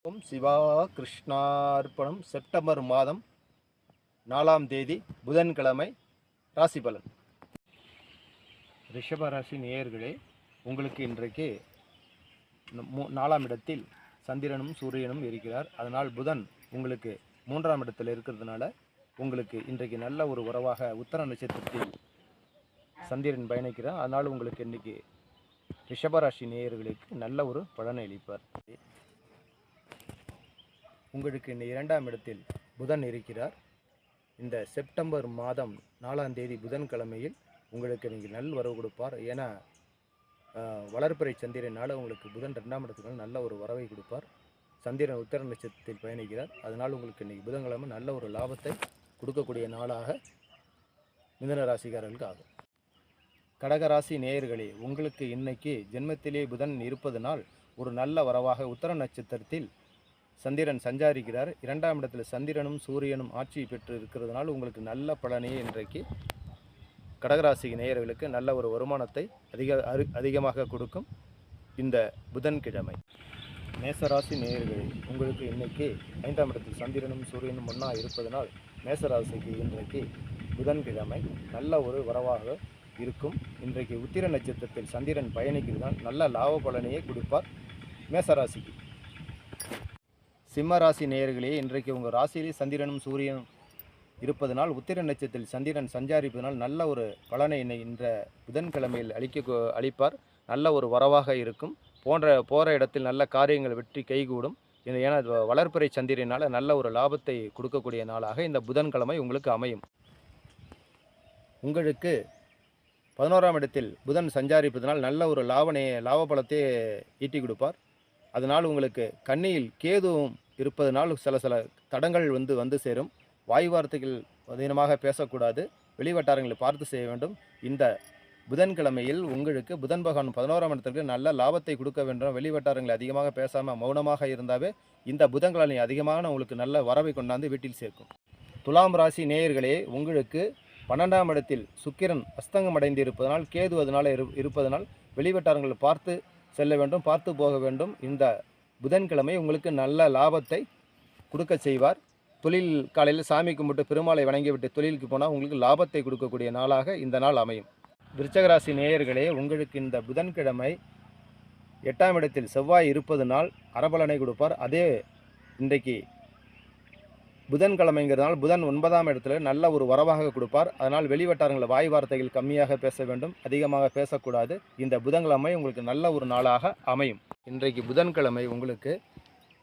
ஓம் Siva கிருஷ்ணார்ப்பணம். September மாதம் 4ஆம் தேதி புதன்கிழமை. ராசி பலன். ரிஷபராசி நேயர்களே, உங்களுக்கு இன்றைக்கு 4ஆம் இடத்தில் சந்திரனும் சூரியனும் இருக்கிறார். அதனால் புதன் உங்களுக்கு 3ஆம் இடத்தில் இருக்கிறதுனால உங்களுக்கு இன்றைக்கு நல்ல ஒரு உறவாக உத்தர நட்சத்திரத்தில் சந்திரன் பயணிக்கிறார். அதனால் உங்களுக்கு இன்றைக்கி ரிஷபராசி நேயர்களுக்கு நல்ல ஒரு பலனை அளிப்பார். உங்களுக்கு இந்த 2ஆம் இடத்தில் புதன் இருக்கிறார். இந்த செப்டம்பர் மாதம் 4ஆம் தேதி புதன்கிழமையில் உங்களுக்கு நீங்கள் நல் வரவு கொடுப்பார். ஏன்னா வளர்பிறை சந்திரனால் உங்களுக்கு புதன் 2ஆம் இடத்துக்கு நல்ல ஒரு வரவை கொடுப்பார். சந்திரன் உத்தர நட்சத்திரத்தில் பயணிக்கிறார். அதனால் உங்களுக்கு இன்றைக்கி புதன்கிழமை நல்ல ஒரு லாபத்தை கொடுக்கக்கூடிய நாளாக மிதுன ராசிக்காரர்களுக்கு ஆகும். கடகராசி நேயர்களே, உங்களுக்கு இன்னைக்கு ஜென்மத்திலே புதன் இருப்பதனால் ஒரு நல்ல வரவாக உத்தர நட்சத்திரத்தில் சந்திரன் சஞ்சாரிக்கிறார். 2ஆம் இடத்தில் சந்திரனும் சூரியனும் ஆட்சி பெற்று இருக்கிறதுனால் உங்களுக்கு நல்ல பலனையே இன்றைக்கு கடகராசி நேயர்களுக்கு நல்ல ஒரு வருமானத்தை அதிகமாக கொடுக்கும் இந்த புதன்கிழமை. மேசராசி நேயர்களே, உங்களுக்கு இன்றைக்கி 5ஆம் இடத்தில் சந்திரனும் சூரியனும் ஒன்றா இருப்பதனால் மேசராசிக்கு இன்றைக்கு புதன்கிழமை நல்ல ஒரு வரவாக இருக்கும். இன்றைக்கு உத்திர நட்சத்திரத்தில் சந்திரன் பயணிக்கிறதுனால் நல்ல லாப பலனையே கொடுப்பார் மேசராசிக்கு. சிம்மராசி நேயர்களே, இன்றைக்கு உங்கள் ராசியிலே சந்திரனும் சூரியனும் இருப்பதனால் உத்திர நட்சத்திரத்தில் சந்திரன் சஞ்சாரிப்பதனால் நல்ல ஒரு பலனை இன்ற புதன்கிழமையில் அளிப்பார். நல்ல ஒரு வரவாக இருக்கும். போகிற இடத்தில் நல்ல காரியங்கள் வெற்றி கைகூடும். ஏன்னா வளர்பிறை சந்திரனால் நல்ல ஒரு லாபத்தை கொடுக்கக்கூடிய நாளாக இந்த புதன்கிழமை உங்களுக்கு அமையும். உங்களுக்கு 11ஆம் இடத்தில் புதன் சஞ்சாரிப்பதனால் நல்ல ஒரு லாப பலத்தை ஈட்டி கொடுப்பார். அதனால் உங்களுக்கு கன்னியில் கேதுவும் இருப்பதனால் சில தடங்கள் வந்து சேரும். வாய் வார்த்தைகள் அதிகமாக பேசக்கூடாது. வெளிவட்டாரங்களை பார்த்து செய்ய வேண்டும். இந்த புதன்கிழமையில் உங்களுக்கு புதன் பகவான் 11ஆம் இடத்திற்கு நல்ல லாபத்தை கொடுக்க வேண்டும். வெளிவட்டாரங்களை அதிகமாக பேசாமல் மௌனமாக இருந்தாவே இந்த புதன்கிழமை அதிகமான உங்களுக்கு நல்ல வரவை கொண்டாந்து வீட்டில் சேர்க்கும். துலாம் ராசி நேயர்களே, உங்களுக்கு 12ஆம் இடத்தில் சுக்கிரன் அஸ்தங்கம் அடைந்து இருப்பதனால் கேது அதனால் இருப்பதனால் வெளிவட்டாரங்களை பார்த்து செல்ல வேண்டும், பார்த்து போக வேண்டும். இந்த புதன்கிழமை உங்களுக்கு நல்ல லாபத்தை கொடுக்க செய்வார். தொழில் காலையில் சாமி கும்பிட்டு பெருமாளை வணங்கிவிட்டு தொழிலுக்கு போனால் உங்களுக்கு லாபத்தை கொடுக்கக்கூடிய நாளாக இந்த நாள் அமையும். விருச்சகராசி நேயர்களே, உங்களுக்கு இந்த புதன்கிழமை 8ஆம் இடத்தில் செவ்வாய் இருப்பதனால் அரபலனை கொடுப்பார். அதே இன்றைக்கு புதன்கிழமைங்கிறதுனால் புதன் 9ஆம் இடத்துல நல்ல ஒரு வரவாக கொடுப்பார். அதனால் வெளிவட்டாரங்களில் வாய் வார்த்தைகள் கம்மியாக பேச வேண்டும், அதிகமாக பேசக்கூடாது. இந்த புதன்கிழமை உங்களுக்கு நல்ல ஒரு நாளாக அமையும். இன்றைக்கு புதன்கிழமை உங்களுக்கு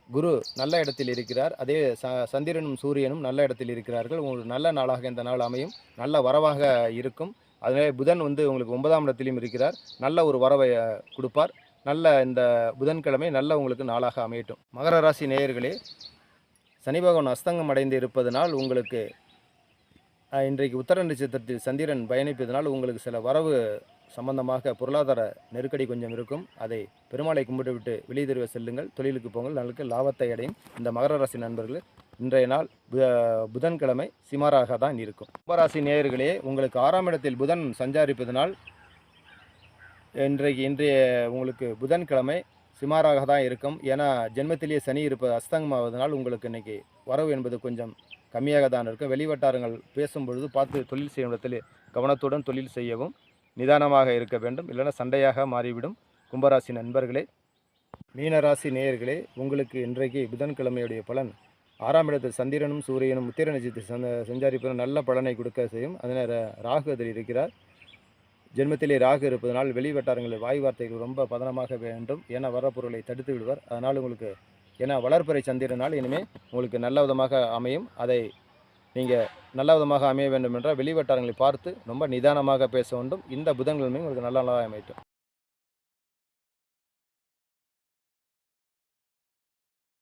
குரு நல்ல இடத்தில் இருக்கிறார். அதே சந்திரனும் சூரியனும் நல்ல இடத்தில் இருக்கிறார்கள். உங்களுக்கு நல்ல நாளாக இந்த நாள் அமையும். நல்ல வரவாக இருக்கும். அதனால புதன் உங்களுக்கு 9ஆம் இடத்திலும் இருக்கிறார். நல்ல ஒரு வரவை கொடுப்பார். நல்ல இந்த புதன்கிழமை நல்ல உங்களுக்கு நாளாக அமையட்டும். மகர ராசி நேயர்களே, சனி பகவான் அஸ்தங்கம் அடைந்து இருப்பதனால் உங்களுக்கு இன்றைக்கு உத்தர நட்சத்திரத்தில் சந்திரன் பயணிப்பதனால் உங்களுக்கு சில வரவு சம்பந்தமாக பொருளாதார நெருக்கடி கொஞ்சம் இருக்கும். அதை பெருமாளை கும்பிட்டு விட்டு வெளியே செல்லுங்கள், தொழிலுக்கு போங்கள், நல்ல லாபத்தை அடையும். இந்த மகர ராசி நண்பர்கள் இன்றைய நாள் புதன்கிழமை சிமாராக தான் இருக்கும். கும்பராசி நேயர்களே, உங்களுக்கு 6ஆம் இடத்தில் புதன் சஞ்சாரிப்பதனால் இன்றைய உங்களுக்கு புதன்கிழமை சிமாராக தான் இருக்கும். ஏன்னா ஜென்மத்திலேயே சனி இருப்பது அஸ்தங்கமாவதனால் உங்களுக்கு இன்றைக்கி வரவு என்பது கொஞ்சம் கம்மியாக தான் இருக்கும். வெளிவட்டாரங்கள் பேசும்பொழுது பார்த்து தொழில் செய்யும் இடத்தில் கவனத்துடன் தொழில் செய்யவும், நிதானமாக இருக்க வேண்டும். இல்லைன்னா சண்டையாக மாறிவிடும். கும்பராசி நண்பர்களே. மீனராசி நேயர்களே, உங்களுக்கு இன்றைக்கு புதன்கிழமையுடைய பலன் 6ஆம் இடத்தில் சந்திரனும் சூரியனும் உத்திர நட்சத்திரத்தில் சஞ்சாரிப்பதும் நல்ல பலனை கொடுக்க செய்யும். அதனால் ராகு அதில் இருக்கிறார். ஜென்மத்திலே ராகு இருப்பதனால் வெளிவட்டாரங்களில் வாய் வார்த்தைகள் ரொம்ப பதனமாக வேண்டும். ஏன்னா வர பொருளை தடுத்து விடுவார். அதனால் உங்களுக்கு ஏன்னா வளர்பிறை சந்திரனால் இனிமேல் உங்களுக்கு நல்ல விதமாக அமையும். அதை நீங்கள் நல்ல விதமாக அமைய வேண்டும் என்றால் வெளிவட்டாரங்களை பார்த்து ரொம்ப நிதானமாக பேச வேண்டும். இந்த புதன்கிழமை உங்களுக்கு நல்ல நாளாக அமையட்டும்.